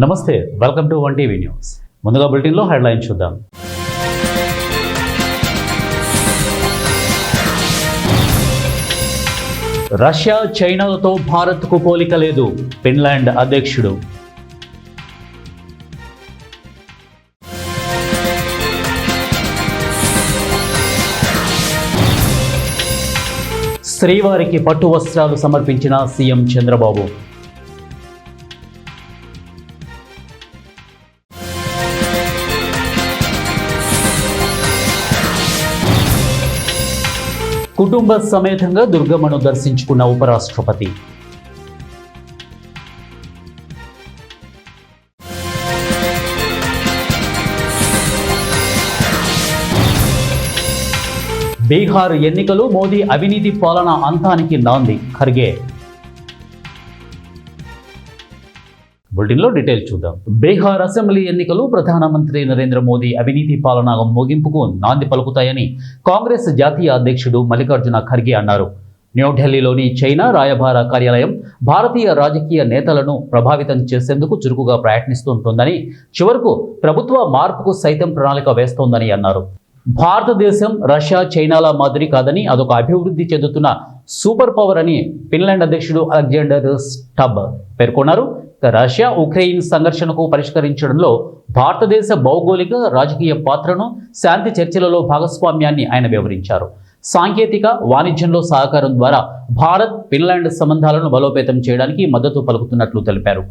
నమస్తే, welcome to one TV news. ముందుగా బులెటిన్లో హెడ్లైన్ చూద్దాం. రష్యా చైనాలతో భారత్కు పోలిక లేదు, ఫిన్లాండ్ అధ్యక్షుడు. శ్రీవారికి పట్టు వస్త్రాలు సమర్పించిన సీఎం చంద్రబాబు. కుటుంబ సమేతంగా దుర్గమ్మను దర్శించుకున్న ఉపరాష్ట్రపతి. బీహార్ ఎన్నికలు మోదీ అవినీతి పాలన అంతానికి నాంది, ఖర్గే. బులెటిన్లో డీటెయిల్ చూద్దాం. బీహార్ అసెంబ్లీ ఎన్నికలు ప్రధానమంత్రి నరేంద్ర మోదీ అవినీతి పాలన ముగింపుకు నాంది పలుకుతాయని కాంగ్రెస్ జాతీయ అధ్యక్షుడు మల్లికార్జున ఖర్గే అన్నారు. న్యూఢిల్లీలోని చైనా రాయబార కార్యాలయం భారతీయ రాజకీయ నేతలను ప్రభావితం చేసేందుకు చురుకుగా ప్రయత్నిస్తుంటోందని, చివరకు ప్రభుత్వ మార్పుకు సైతం ప్రణాళిక వేస్తోందని అన్నారు. భారతదేశం రష్యా చైనాల మాదిరి కాదని, అదొక అభివృద్ధి చెందుతున్న సూపర్ పవర్ అని ఫిన్లాండ్ అధ్యక్షుడు అలెగ్జాండర్ స్టబ్ పేర్కొన్నారు. రష్యా ఉక్రెయిన్ సంఘర్షణకు పరిష్కరించడంలో భారతదేశ భౌగోళిక రాజకీయ పాత్రను, శాంతి చర్చలలో భాగస్వామ్యాన్ని ఆయన వివరించారు. సాంకేతిక వాణిజ్యంలో సహకారం ద్వారా భారత్ ఫిన్లాండ్ సంబంధాలను బలోపేతం చేయడానికి మద్దతు పలుకుతున్నట్లు తెలిపారు.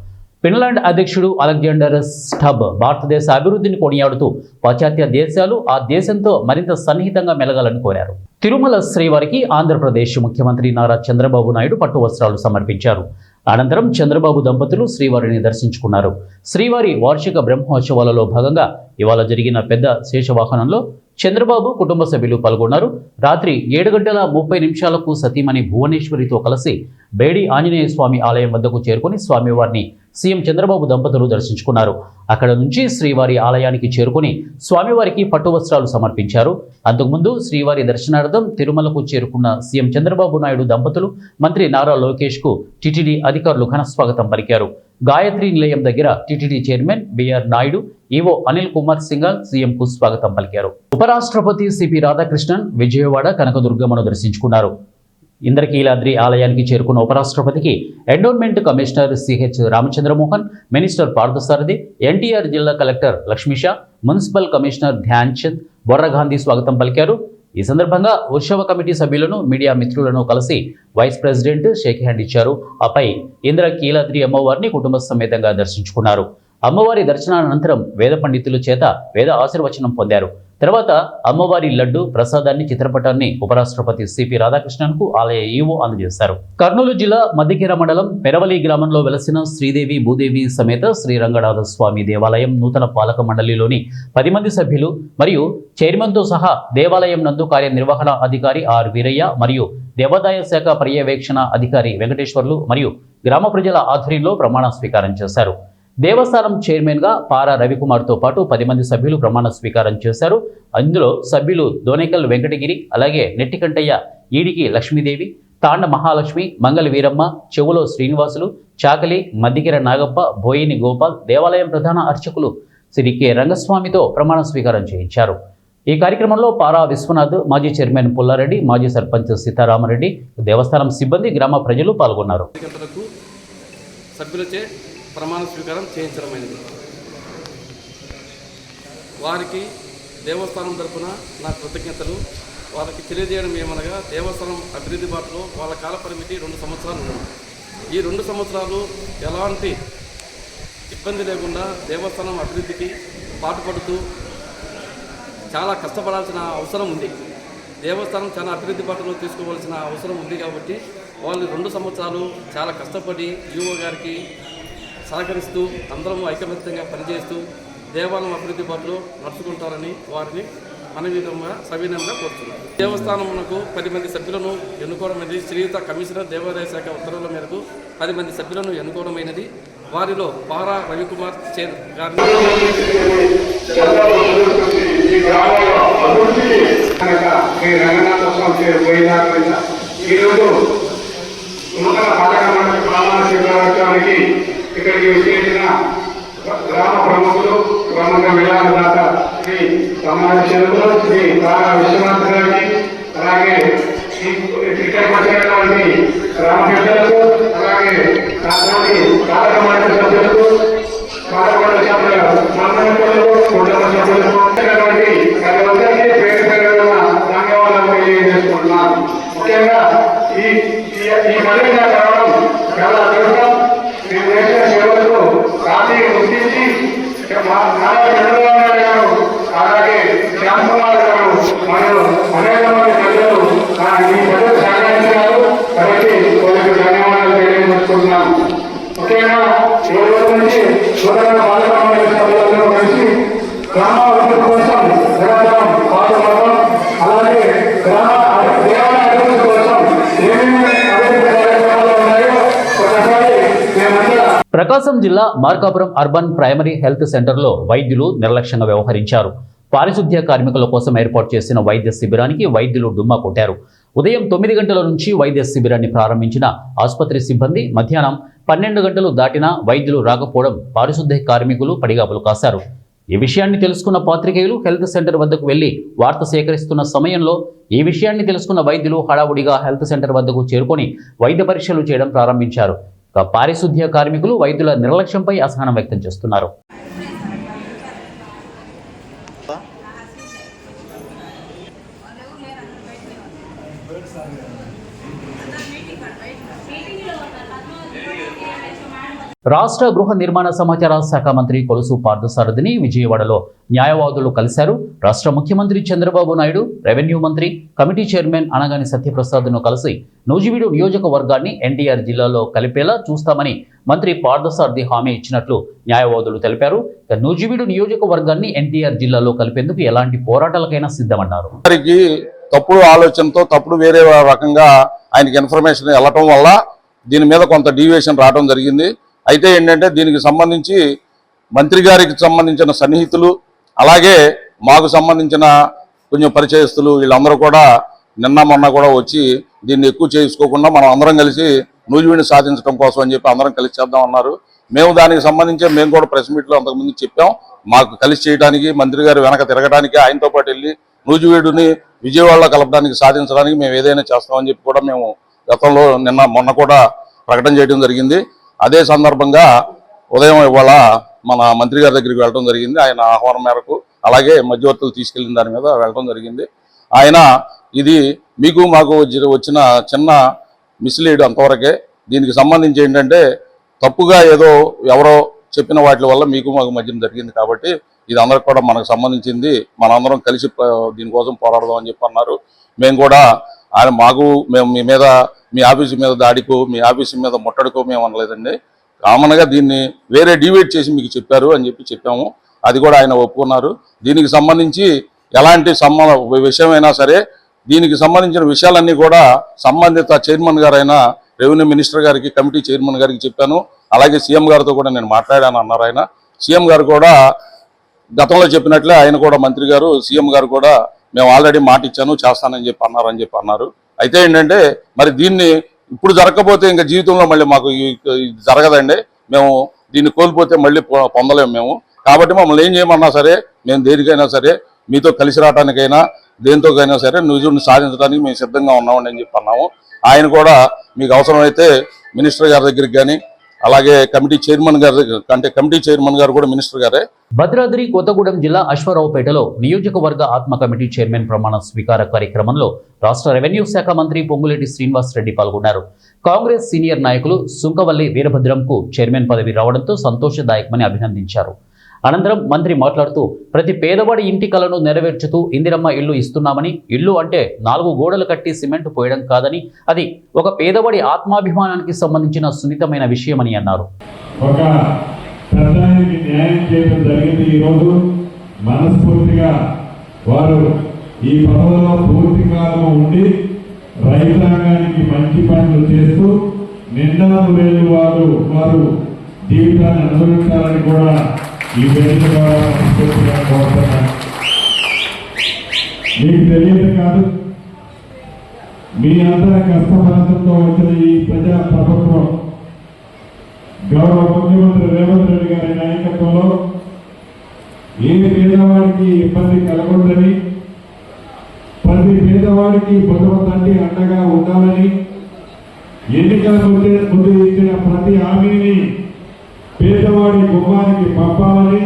ఫిన్లాండ్ అధ్యక్షుడు అలెగ్జాండర్ స్టబ్ భారతదేశ అభివృద్ధిని కొనియాడుతూ పాశ్చాత్య దేశాలు ఆ దేశంతో మరింత సన్నిహితంగా మెలగాలని కోరారు. తిరుమల శ్రీవారికి ఆంధ్రప్రదేశ్ ముఖ్యమంత్రి నారా చంద్రబాబు నాయుడు పట్టు వస్త్రాలు సమర్పించారు. అనంతరం చంద్రబాబు దంపతులు శ్రీవారిని దర్శించుకున్నారు. శ్రీవారి వార్షిక బ్రహ్మోత్సవాలలో భాగంగా ఇవాళ జరిగిన పెద్ద శేషవాహనంలో చంద్రబాబు కుటుంబ సభ్యులు పాల్గొన్నారు. రాత్రి 7:30 సతీమణి భువనేశ్వరితో కలిసి బేడి ఆంజనేయ స్వామి ఆలయం వద్దకు చేరుకుని స్వామివారిని సీఎం చంద్రబాబు దంపతులు దర్శించుకున్నారు. అక్కడ నుంచి శ్రీవారి ఆలయానికి చేరుకుని స్వామివారికి పట్టు వస్త్రాలు సమర్పించారు. అంతకుముందు శ్రీవారి దర్శనార్థం తిరుమలకు చేరుకున్న సీఎం చంద్రబాబు నాయుడు దంపతులు మంత్రి నారా లోకేష్కు టీటీడీ అధికారులు ఘనస్వాగతం పలికారు. గాయత్రి నిలయం దగ్గర టీటీడీ చైర్మన్ బిఆర్ నాయుడు, ఈవో అనిల్ కుమార్ సింఘాల్ సీఎంకు స్వాగతం పలికారు. ఉపరాష్ట్రపతి సిపి రాధాకృష్ణన్ విజయవాడ కనకదుర్గమ్మను దర్శించుకున్నారు. ఇంద్రకీలాద్రి ఆలయానికి చేరుకున్న ఉపరాష్ట్రపతికి endowment commissioner CH Ramachandramohan, minister Parthasarathi, NTR జిల్లా collector Lakshmisha, municipal commissioner Dhyan Chand, Borragandhi స్వాగతం పలికారు. ఈ సందర్భంగా ఉత్సవ కమిటీ సభ్యులను, మీడియా మిత్రులను కలిసి వైస్ ప్రెసిడెంట్ షేక్ హ్యాండ్ ఇచ్చారు. ఆపై ఇంద్రకీలాద్రి అమ్మవారిని కుటుంబ సమేతంగా దర్శించుకున్నారు. అమ్మవారి దర్శనానంతరం వేద పండితుల చేత వేద ఆశీర్వచనం పొందారు. తర్వాత అమ్మవారి లడ్డు ప్రసాదాన్ని, చిత్రపటాన్ని ఉపరాష్ట్రపతి సిపి రాధాకృష్ణన్కు ఆలయ ఈవో అందజేశారు. కర్నూలు జిల్లా మద్దికెర మండలం పెరవలి గ్రామంలో వెలసిన శ్రీదేవి భూదేవి సమేత శ్రీరంగనాథ స్వామి దేవాలయం నూతన పాలక మండలిలోని 10 మంది సభ్యులు మరియు చైర్మన్తో సహా దేవాలయం నందు కార్యనిర్వహణ అధికారి ఆర్ వీరయ్య మరియు దేవాదాయ శాఖ పర్యవేక్షణ అధికారి వెంకటేశ్వర్లు మరియు గ్రామ ప్రజల ఆధ్వర్యంలో ప్రమాణ స్వీకారం చేశారు. దేవస్థానం చైర్మన్గా పారా రవికుమార్తో పాటు 10 మంది సభ్యులు ప్రమాణ స్వీకారం చేశారు. అందులో సభ్యులు దోనేకల్ వెంకటగిరి, అలాగే నెట్టికంటయ్య, ఈడికి లక్ష్మీదేవి, తాండ మహాలక్ష్మి, మంగళ వీరమ్మ, చెవులో శ్రీనివాసులు, చాకలి, మద్దికెర నాగప్ప, బోయిని గోపాల్, దేవాలయం ప్రధాన అర్చకులు శ్రీ కె రంగస్వామితో ప్రమాణ స్వీకారం చేయించారు. ఈ కార్యక్రమంలో పారా విశ్వనాథ్, మాజీ చైర్మన్ పుల్లారెడ్డి, మాజీ సర్పంచ్ సీతారామరెడ్డి, దేవస్థానం సిబ్బంది, గ్రామ ప్రజలు పాల్గొన్నారు. ప్రమాణ స్వీకారం చేయించడమైనది. వారికి దేవస్థానం తరఫున నా కృతజ్ఞతలు. వాళ్ళకి తెలియజేయడం ఏమనగా, దేవస్థానం అభివృద్ధి బాటలో వాళ్ళ కాల పరిమితి 2 సంవత్సరాలు ఉంది. ఈ 2 సంవత్సరాలు ఎలాంటి ఇబ్బంది లేకుండా దేవస్థానం అభివృద్ధికి పాటుపడుతూ చాలా కష్టపడాల్సిన అవసరం ఉంది. దేవస్థానం చాలా అభివృద్ధి బాటలో తీసుకోవాల్సిన అవసరం ఉంది. కాబట్టి వాళ్ళు 2 సంవత్సరాలు చాలా కష్టపడి ఈవో గారికి సహకరిస్తూ అందరం ఐకమత్యంగా పనిచేస్తూ దేవాలయం అభివృద్ధి బాటలో నడుచుకుంటారని వారిని మనవిధంగా సవినయంగా కోరుతున్నారు. దేవస్థానమునకు 10 మంది సభ్యులను ఎన్నుకోవడమైనది. శ్రీయుత కమిషనర్ దేవాదాయ శాఖ ఉత్తర్వుల మేరకు 10 మంది సభ్యులను ఎన్నుకోవడమైనది. వారిలో పారా రవికుమార్ గారిని ఇక్కడికి వచ్చేసిన చాలా అదృష్టం. మీరు చేసిన సేవలకు రాజీని గుర్తించి నారా చంద్రబాబు నాయుడు గారు అలాగే శ్యామ్ కుమార్ గారు మరియు అనేక మంది ప్రజలు ఈ ప్రజలు సహకరించారు. కాబట్టి వాళ్ళకి ధన్యవాదాలు తెలియజేసుకుంటున్నాం. ముఖ్యంగా ఈ రోజు నుంచి నూతన పాలక మండలి సభ్యులందరూ కలిసి గ్రామ అభివృద్ధి కోసం నిరంతరం పాల్గొనడం, అలాగే గ్రామ దేవాలయ అభివృద్ధి కోసం ఏమేమి అభివృద్ధి కార్యక్రమాలు ఉన్నాయో ఒకసారి మేమంతా. ప్రకాశం జిల్లా మార్కాపురం అర్బన్ ప్రైమరీ హెల్త్ సెంటర్లో వైద్యులు నిర్లక్ష్యంగా వ్యవహరించారు. పారిశుద్ధ్య కార్మికుల కోసం ఏర్పాటు చేసిన వైద్య శిబిరానికి వైద్యులు డుమ్మా కొట్టారు. ఉదయం 9 గంటల నుంచి వైద్య శిబిరాన్ని ప్రారంభించిన ఆసుపత్రి సిబ్బంది మధ్యాహ్నం 12 గంటలు దాటినా వైద్యులు రాకపోవడం పారిశుద్ధ్య కార్మికులు పడిగాపులు కాశారు. ఈ విషయాన్ని తెలుసుకున్న పాత్రికేయులు హెల్త్ సెంటర్ వద్దకు వెళ్లి వార్త సేకరిస్తున్న సమయంలో ఈ విషయాన్ని తెలుసుకున్న వైద్యులు హడావుడిగా హెల్త్ సెంటర్ వద్దకు చేరుకొని వైద్య పరీక్షలు చేయడం ప్రారంభించారు. పారిశుద్ధ్య కార్మికులు వైద్యుల నిర్లక్ష్యంపై అసహనం వ్యక్తం చేస్తున్నారు. రాష్ట్ర గృహ నిర్మాణ సమాచార శాఖ మంత్రి కొలుసు పార్థసారథిని విజయవాడలో న్యాయవాదులు కలిశారు. రాష్ట్ర ముఖ్యమంత్రి చంద్రబాబు నాయుడు, రెవెన్యూ మంత్రి, కమిటీ చైర్మన్ అనగాని సత్యప్రసాద్ను కలిసి నూజివీడు నియోజకవర్గాన్ని ఎన్టీఆర్ జిల్లాలో కలిపేలా చూస్తామని మంత్రి పార్థసారథి హామీ ఇచ్చినట్లు న్యాయవాదులు తెలిపారు. నూజివీడు నియోజకవర్గాన్ని ఎన్టీఆర్ జిల్లాలో కలిపేందుకు ఎలాంటి పోరాటాలకైనా సిద్ధమన్నారు. తప్పుడు ఆలోచనతో తప్పుడు వేరే రకంగా ఆయనకి ఇన్ఫర్మేషన్ వెళ్ళటం వల్ల దీని మీద కొంత డీవియేషన్ రావడం జరిగింది. అయితే ఏంటంటే దీనికి సంబంధించి మంత్రి గారికి సంబంధించిన సన్నిహితులు, అలాగే మాకు సంబంధించిన కొంచెం పరిచయస్తులు వీళ్ళందరూ కూడా నిన్న మొన్న కూడా వచ్చి దీన్ని ఎక్కువ చేసుకోకుండా మనం అందరం కలిసి నూజివీడిని సాధించడం కోసం అని చెప్పి అందరం కలిసి చేద్దామన్నారు. మేము దానికి సంబంధించి మేము కూడా ప్రెస్ మీట్లో అంతకుముందు చెప్పాం. మాకు కలిసి చేయడానికి మంత్రి గారు వెనక తిరగడానికి ఆయనతో పాటు వెళ్ళి నూజివీడుని విజయవాడలో కలపడానికి సాధించడానికి మేము ఏదైనా చేస్తామని చెప్పి కూడా మేము గతంలో నిన్న మొన్న కూడా ప్రకటన చేయడం జరిగింది. అదే సందర్భంగా ఉదయం ఇవాళ మన మంత్రి గారి దగ్గరికి వెళ్ళడం జరిగింది. ఆయన ఆహ్వానం మేరకు అలాగే మధ్యవర్తులు తీసుకెళ్లిన దాని మీద వెళ్ళడం జరిగింది. ఆయన ఇది మీకు మాకు వచ్చిన చిన్న మిస్లీడ్ అంతవరకే. దీనికి సంబంధించి ఏంటంటే తప్పుగా ఏదో ఎవరో చెప్పిన వాటి వల్ల మీకు మాకు మధ్యన జరిగింది కాబట్టి ఇది అందరికి కూడా మనకు సంబంధించింది, మనందరం కలిసి దీనికోసం పోరాడదాం అని చెప్పి అన్నారు. మేము కూడా ఆయన మేము మీ మీద మీ ఆఫీసు మీద దాడికో మీ ఆఫీసు మీద ముట్టడికో మేము అనలేదండి. కామన్గా దీన్ని వేరే డివైడ్ చేసి మీకు చెప్పారు అని చెప్పి చెప్పాము. అది కూడా ఆయన ఒప్పుకున్నారు. దీనికి సంబంధించి ఎలాంటి విషయమైనా సరే దీనికి సంబంధించిన విషయాలన్నీ కూడా సంబంధిత చైర్మన్ గారైన రెవెన్యూ మినిస్టర్ గారికి, కమిటీ చైర్మన్ గారికి చెప్పాను. అలాగే సీఎం గారితో కూడా నేను మాట్లాడాను అన్నారు ఆయన. సీఎం గారు కూడా గతంలో చెప్పినట్లే ఆయన కూడా మంత్రి గారు సీఎం గారు కూడా మేము ఆల్రెడీ మాట ఇచ్చాను చేస్తానని చెప్పి అన్నారు. అయితే ఏంటంటే మరి దీన్ని ఇప్పుడు జరగకపోతే ఇంకా జీవితంలో మళ్ళీ మాకు జరగదండి. మేము దీన్ని కోల్పోతే మళ్ళీ పొందలేము మేము. కాబట్టి మమ్మల్ని ఏం చేయమన్నా సరే మేము దేనికైనా సరే మీతో కలిసి రావడానికైనా దేనితోకైనా సరే నిజుడిని సాధించడానికి మేము సిద్ధంగా ఉన్నామని అని చెప్పి అన్నాము. ఆయన కూడా మీకు అవసరమైతే మినిస్టర్ గారి దగ్గరికి కానీ అలాగే కమిటీ చైర్మన్ గారు కూడా మినిస్టర్ గారే. భద్రాద్రి కొత్తగూడెం జిల్లా అశ్వారావుపేటలో నియోజకవర్గ ఆత్మ కమిటీ చైర్మన్ ప్రమాణ స్వీకార కార్యక్రమంలో రాష్ట్ర రెవెన్యూ శాఖ మంత్రి పొంగులేటి శ్రీనివాస్ రెడ్డి పాల్గొన్నారు. కాంగ్రెస్ సీనియర్ నాయకులు సుంకవల్లి వీరభద్రంకు చైర్మన్ పదవి రావడంతో సంతోషదాయకమని అభినందించారు. అనంతరం మంత్రి మాట్లాడుతూ ప్రతి పేదవాడి ఇంటి కలను నెరవేర్చుతూ ఇందిరమ్మ ఇల్లు ఇస్తున్నామని, ఇల్లు అంటే 4 గోడలు కట్టి సిమెంట్ పోయడం కాదని, అది ఒక పేదవాడి ఆత్మాభిమానానికి సంబంధించిన సున్నితమైన విషయమని అన్నారు. ఒక ప్రజానికి న్యాయం చేయడం జరిగింది. ఈరోజు మనస్ఫూర్తిగా వారు ఈ పదవిలో పూర్తి కాలం ఉండి రైతాంగానికి మంచి పనులు చేస్తూ నిండాలు వేలు వారు జీవితాన్ని అనుభవించాలని కూడా ఈ వేదిక ద్వారా మనస్ఫూర్తిగా కోరుతున్నాను. మీకు తెలియదు కాదు, మీ అందరి కష్టపడంతో వచ్చిన ఈ ప్రజా ప్రభుత్వం గౌరవ ముఖ్యమంత్రి రేవంత్ రెడ్డి గారి నాయకత్వంలో ఏ పేదవాడికి ఇబ్బంది కలగొద్దని, ప్రతి పేదవాడికి భగవంతుడి అండగా ఉండాలని, ఎన్నికల ముందు ఇచ్చిన ప్రతి హామీని పేదవాడి గుమ్మానికి పంపాలని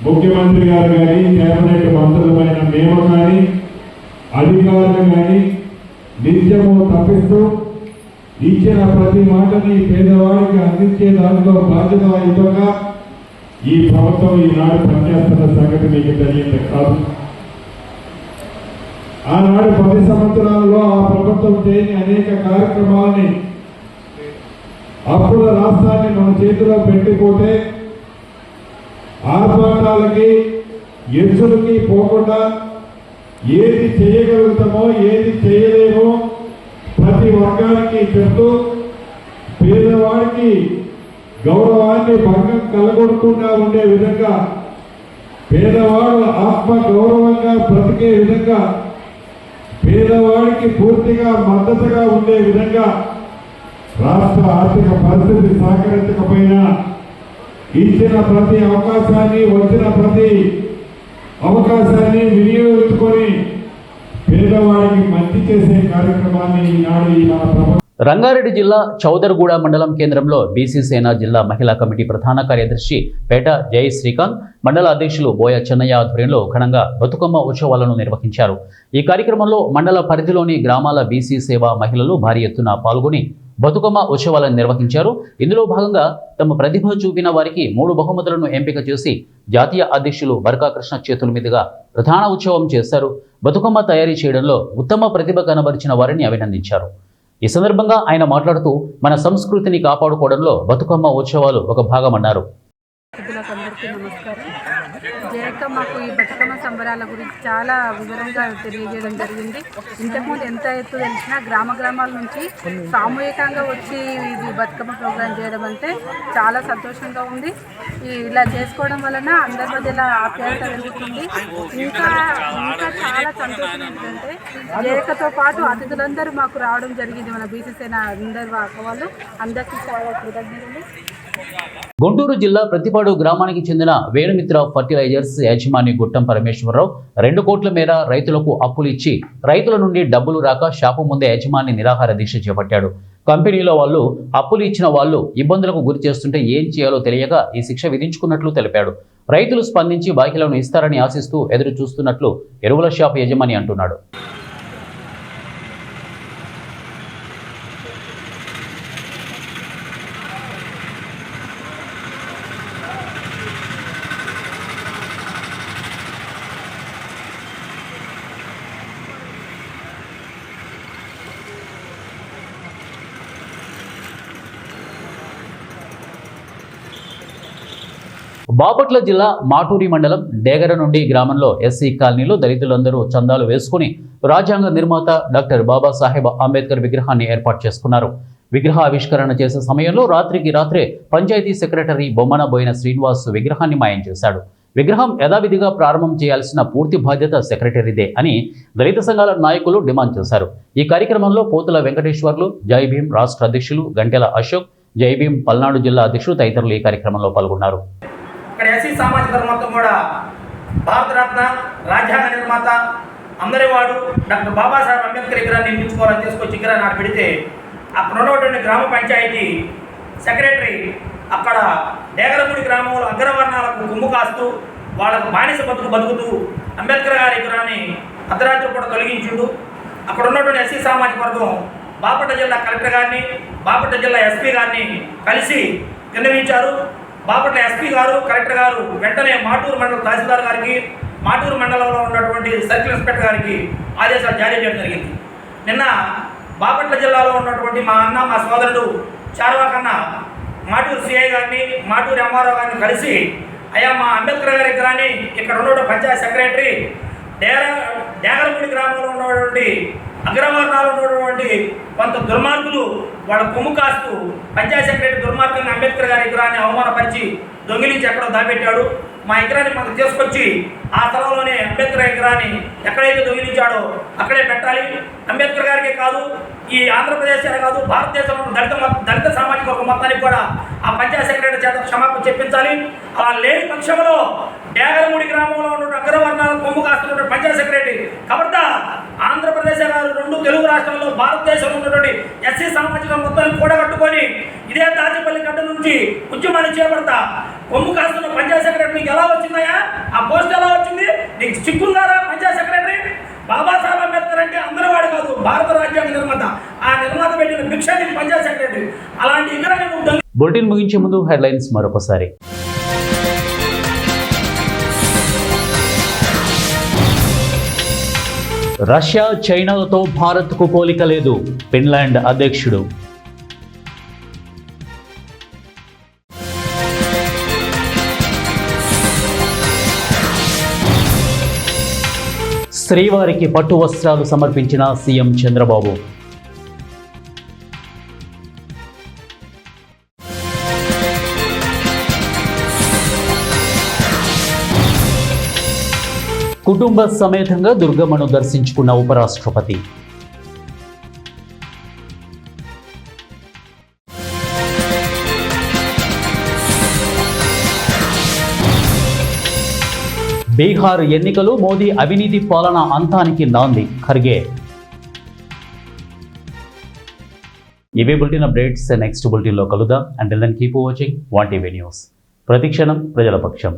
ముఖ్యమంత్రి గారు కానీ, కేబినెట్ మంత్రులమైన మేము కానీ, అధికారులు కానీ నిత్యము తప్పిస్తూ ఇచ్చిన ప్రతి మాటని పేదవాడికి అందించే దానిలో బాధ్యత ఇవ్వగా ఈ ప్రభుత్వం ఈనాడు పనిచేస్తున్న సంగతి మీకు తెలియదు కాదు. ఆనాడు 10 సంవత్సరాలలో ఆ ప్రభుత్వం చేయని అనేక కార్యక్రమాలని అప్పుల రాష్ట్రాన్ని మన చేతిలో పెట్టిపోతే ఆర్భాటాలకి ఎత్తులకి పోకుండా ఏది చేయగలుగుతామో ఏది చేయలేమో ప్రతి వర్గానికి చెప్తూ పేదవాడికి గౌరవాన్ని భంగం కలగొడకుండా ఉండే విధంగా పేదవాడు ఆత్మ గౌరవంగా బ్రతికే విధంగా పేదవాడికి పూర్తిగా మద్దతుగా ఉండే విధంగా రాష్ట్ర ఆర్థిక పరిస్థితి సహకరించకపోయినా ఇచ్చిన ప్రతి అవకాశాన్ని వచ్చిన ప్రతి అవకాశాన్ని వినియోగించుకొని పేదవాడికి మంచి చేసే కార్యక్రమాన్ని ఈనాడు ఈ మన ప్రభుత్వం. రంగారెడ్డి జిల్లా చౌదర్గూడ మండలం కేంద్రంలో బీసీ సేన జిల్లా మహిళా కమిటీ ప్రధాన కార్యదర్శి పేట జై శ్రీకాంత్, మండల అధ్యక్షులు బోయ చెన్నయ్య ఆధ్వర్యంలో ఘనంగా బతుకమ్మ ఉత్సవాలను నిర్వహించారు. ఈ కార్యక్రమంలో మండల పరిధిలోని గ్రామాల బీసీ సేవా మహిళలు భారీ ఎత్తున పాల్గొని బతుకమ్మ ఉత్సవాలను నిర్వహించారు. ఇందులో భాగంగా తమ ప్రతిభ చూపిన వారికి 3 బహుమతులను ఎంపిక చేసి జాతీయ అధ్యక్షులు బర్కా కృష్ణ చేతుల మీదుగా ప్రధాన ఉత్సవం చేశారు. బతుకమ్మ తయారీ చేయడంలో ఉత్తమ ప్రతిభ కనబరిచిన వారిని అభినందించారు. ఈ సందర్భంగా ఆయన మాట్లాడుతూ మన సంస్కృతిని కాపాడుకోవడంలో బతుకమ్మ ఉత్సవాలు ఒక భాగమన్నారు. అందరికీ నమస్కారం. జయక్క మాకు ఈ బతుకమ్మ సంబరాల గురించి చాలా వివరంగా తెలియజేయడం జరిగింది. ఇంతకుముందు ఎంత ఎత్తు తెలిసినా గ్రామాల నుంచి సామూహికంగా వచ్చి ఇది బతుకమ్మ ప్రోగ్రాం చేయడం అంటే చాలా సంతోషంగా ఉంది. ఇలా చేసుకోవడం వలన అందరి మధ్యలో ఆప్యాయత పెరుగుతుంది. ఇంకా చాలా సంతోషం ఏంటంటే జయక్కతో పాటు అతిథులందరూ మాకు రావడం జరిగింది. మన బీసీ సేన అందరు అక్కవాళ్ళు అందరికీ చాలా కృతజ్ఞతలు. గుంటూరు జిల్లా ప్రతిపాడు గ్రామానికి చెందిన వేణుమిత్ర ఫర్టిలైజర్స్ యాజమాని గుట్టం పరమేశ్వరరావు 2 కోట్ల మేర రైతులకు అప్పులు ఇచ్చి రైతుల నుండి డబ్బులు రాక షాపు ముందే యాజమాని నిరాహార దీక్ష చేపట్టాడు. కంపెనీలో వాళ్ళు అప్పులు ఇచ్చిన వాళ్ళు ఇబ్బందులకు గురి చేస్తుంటే ఏం చేయాలో తెలియక ఈ శిక్ష విధించుకున్నట్లు తెలిపాడు. రైతులు స్పందించి బాకీలను ఇస్తారని ఆశిస్తూ ఎదురు చూస్తున్నట్లు ఎరువుల షాపు యజమాని అంటున్నాడు. బాపట్ల జిల్లా మాటూరి మండలం డేగర నుండి గ్రామంలో ఎస్సీ కాలనీలో దళితులందరూ చందాలు వేసుకుని రాజ్యాంగ నిర్మాత డాక్టర్ బాబాసాహెబ్ అంబేద్కర్ విగ్రహాన్ని ఏర్పాటు చేసుకున్నారు. విగ్రహ ఆవిష్కరణ చేసే సమయంలో రాత్రికి రాత్రే పంచాయతీ సెక్రటరీ బొమ్మన బోయిన శ్రీనివాస్ విగ్రహాన్ని మాయం చేశాడు. విగ్రహం యథావిధిగా ప్రారంభం చేయాల్సిన పూర్తి బాధ్యత సెక్రటరీదే అని దళిత సంఘాల నాయకులు డిమాండ్ చేశారు. ఈ కార్యక్రమంలో పోతుల వెంకటేశ్వర్లు, జై భీం రాష్ట్ర అధ్యక్షులు గంటెల అశోక్, జై భీం పల్నాడు జిల్లా అధ్యక్షులు తదితరులు ఈ కార్యక్రమంలో పాల్గొన్నారు. ఇక్కడ ఎస్సీ సామాజిక మొత్తం కూడా భారతరత్న రాజ్యాంగ నిర్మాత అందరి వాడు డాక్టర్ బాబాసాహెబ్ అంబేద్కర్ విగ్రహాన్ని నిర్మించుకోవాలని తీసుకొచ్చి విగ్రహాన్ని నాటి పెడితే అక్కడ ఉన్నటువంటి గ్రామ పంచాయతీ సెక్రటరీ అక్కడ డేగరపూడి గ్రామంలో అగ్రవర్ణాలకు కొమ్ము కాస్తూ వాళ్ళకు బానిస బతుకుతూ అంబేద్కర్ గారి విగ్రహాన్ని అర్ధరాత్రి కూడా తొలగించుండు. అక్కడ ఉన్నటువంటి ఎస్సీ సామాజిక వర్గం బాపట్ల జిల్లా కలెక్టర్ గారిని, బాపట్ల జిల్లా ఎస్పీ గారిని కలిసి విన్నవించారు. బాపట్ల ఎస్పీ గారు, కలెక్టర్ గారు వెంటనే మాటూరు మండల తహసీల్దార్ గారికి, మాటూరు మండలంలో ఉన్నటువంటి సర్కిల్ ఇన్స్పెక్టర్ గారికి ఆదేశాలు జారీ చేయడం జరిగింది. నిన్న బాపట్ల జిల్లాలో ఉన్నటువంటి మా అన్న, మా సోదరుడు చార్వాకన్న మాటూరు సిఐ గారిని, మాటూరు ఎంఆర్ఓ గారిని కలిసి అయ్యా మా అంబేద్కర్ గారి విగ్రహాన్ని ఇక్కడ ఉన్నటువంటి పంచాయత్ సెక్రటరీ డేగరపూడి గ్రామంలో ఉన్నటువంటి అగ్రవర్ణాలు ఉన్నటువంటి కొంత దుర్మార్గులు వాళ్ళ కొమ్ము కాస్తూ పంచాయత్ సెక్రటరీ దుర్మార్గంగా అంబేద్కర్ గారి విగ్రహాన్ని అవమానపరిచి దొంగిలించి ఎక్కడో దాపెట్టాడు. మా విగ్రహాన్ని మనకు తీసుకొచ్చి ఆ స్థలంలోనే అంబేద్కర్ విగ్రహాన్ని ఎక్కడైతే దొంగిలించాడో అక్కడే పెట్టాలి. అంబేద్కర్ గారికే కాదు, ఈ ఆంధ్రప్రదేశ్ కాదు, భారతదేశంలో దళిత సామాజిక వర్గం మొత్తానికి కూడా ఆ పంచాయత్ సెక్రటరీ చేత క్షమాపణ చెప్పించాలి. అలా లేని పక్షంలో డేగరమూడి గ్రామంలో ఉన్న అగ్రవర్ణాల కొమ్ము కాస్తున్న పంచాయత్ సెక్రటరీ కబర్దా ఆంధ్రప్రదేశ్ కాదు, 2 తెలుగు రాష్ట్రాల్లో భారతదేశంలో ఉన్నటువంటి ఎస్సీ సామాజిక మొత్తాన్ని కూడగట్టుకొని ఇదే దాచిపల్లి గడ్డ నుంచి ఉద్యమాన్ని చేపడతా కొమ్ము కాస్తున్న పంచాయత్ సెక్రటరీ నీకు ఎలా వచ్చిందయా? ఆ పోస్ట్ ఎలా వచ్చింది? నీకు చిక్కుందారా పంచాయత్ సెక్రటరీ? బాబాసాహెబ్ అంబేద్కర్ అంటే అందరి వాడు కాదు, భారత రాజ్యాంగ నిర్మాత. ఆ నిర్మాత పెట్టిన భిక్ష నీకు పంచాయత్ సెక్రటరీ. అలాంటి విగ్రహాన్ని నువ్వు బులెటిన్ ముగించే ముందు హెడ్లైన్స్ మరొకసారి. రష్యా చైనాలతో భారత్కు పోలిక లేదు, ఫిన్లాండ్ అధ్యక్షుడు. శ్రీవారికి పట్టు వస్త్రాలు సమర్పించిన సీఎం చంద్రబాబు. కుటుంబ సమేతంగా దుర్గమ్మను దర్శించుకున్న ఉపరాష్ట్రపతి. బీహార్ ఎన్నికలు మోదీ అవినీతి పాలన అంతానికి నాంది, ఖర్గే. ఇవే బులెటిన్ అప్డేట్స్. నెక్స్ట్ బులెటిన్లో కలుద్దాం. Until then keep watching 1TV news. ప్రతిక్షణం ప్రజల పక్షం.